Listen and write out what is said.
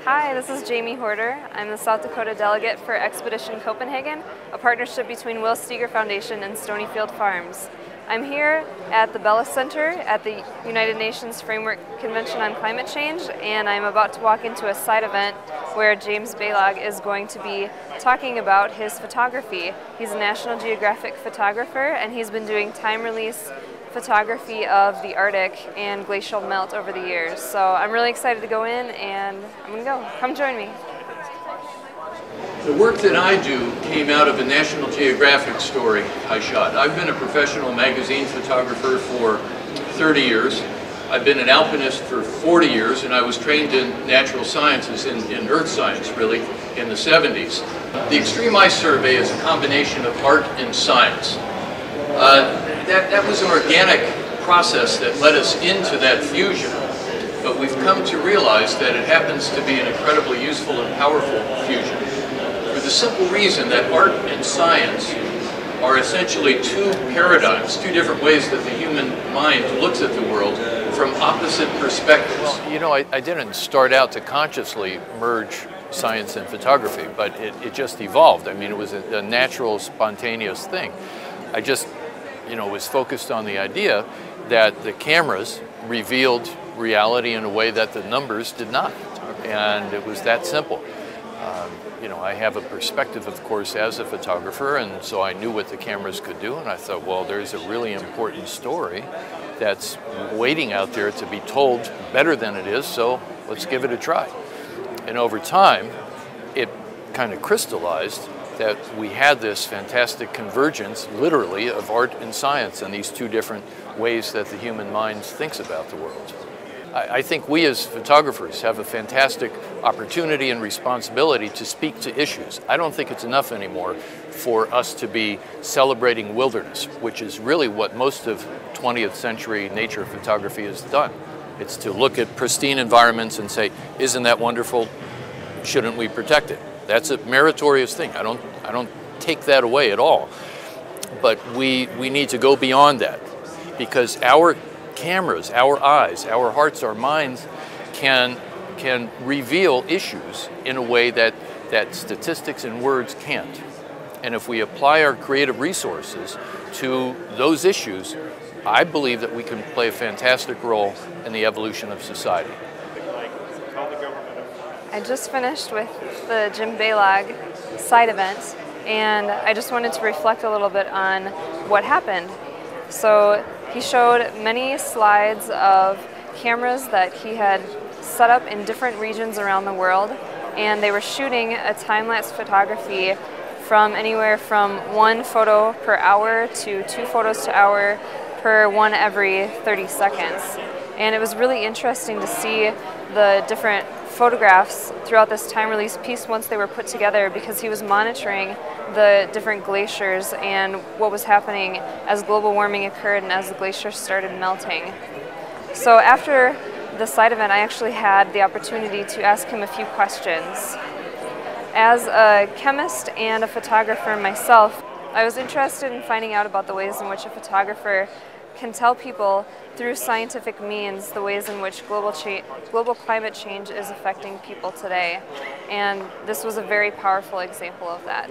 Hi, this is Jamie Horter. I'm the South Dakota delegate for Expedition Copenhagen, a partnership between Will STEGER Foundation and Stonyfield Farms. I'm here at the Bella Center at the United Nations Framework Convention on Climate Change, and I'm about to walk into a side event where James Balog is going to be talking about his photography. He's a National Geographic photographer, and he's been doing time-release photography of the Arctic and glacial melt over the years. So I'm really excited to go in, and I'm going to go. Come join me. The work that I do came out of a National Geographic story I shot. I've been a professional magazine photographer for 30 years. I've been an alpinist for 40 years, and I was trained in natural sciences, in earth science really, in the 70s. The Extreme Ice Survey is a combination of art and science. That was an organic process that led us into that fusion, but we've come to realize that it happens to be an incredibly useful and powerful fusion for the simple reason that art and science are essentially two paradigms, two different ways that the human mind looks at the world from opposite perspectives. Well, you know, I didn't start out to consciously merge science and photography, but it just evolved. I mean, it was a natural, spontaneous thing. I just, was focused on the idea that the cameras revealed reality in a way that the numbers did not, and it was that simple. I have a perspective, of course, as a photographer, and so I knew what the cameras could do, and I thought, well, there's a really important story that's waiting out there to be told better than it is, so let's give it a try. And over time, it kind of crystallized that we had this fantastic convergence, literally, of art and science and these two different ways that the human mind thinks about the world. I think we as photographers have a fantastic opportunity and responsibility to speak to issues. I don't think it's enough anymore for us to be celebrating wilderness, which is really what most of 20th century nature photography has done. It's to look at pristine environments and say, isn't that wonderful? Shouldn't we protect it? That's a meritorious thing. I don't take that away at all. But we need to go beyond that, because our cameras, our eyes, our hearts, our minds can reveal issues in a way that statistics and words can't. And if we apply our creative resources to those issues, I believe that we can play a fantastic role in the evolution of society. I just finished with the Jim Balog side event, and I just wanted to reflect a little bit on what happened. So he showed many slides of cameras that he had set up in different regions around the world, and they were shooting a time-lapse photography from anywhere from 1 photo per hour to 2 photos per hour per one every 30 seconds. And it was really interesting to see the different photographs throughout this time-release piece once they were put together, because he was monitoring the different glaciers and what was happening as global warming occurred and as the glaciers started melting. So after the side event, I actually had the opportunity to ask him a few questions. As a chemist and a photographer myself, I was interested in finding out about the ways in which a photographer can tell people through scientific means the ways in which global climate change is affecting people today. And this was a very powerful example of that.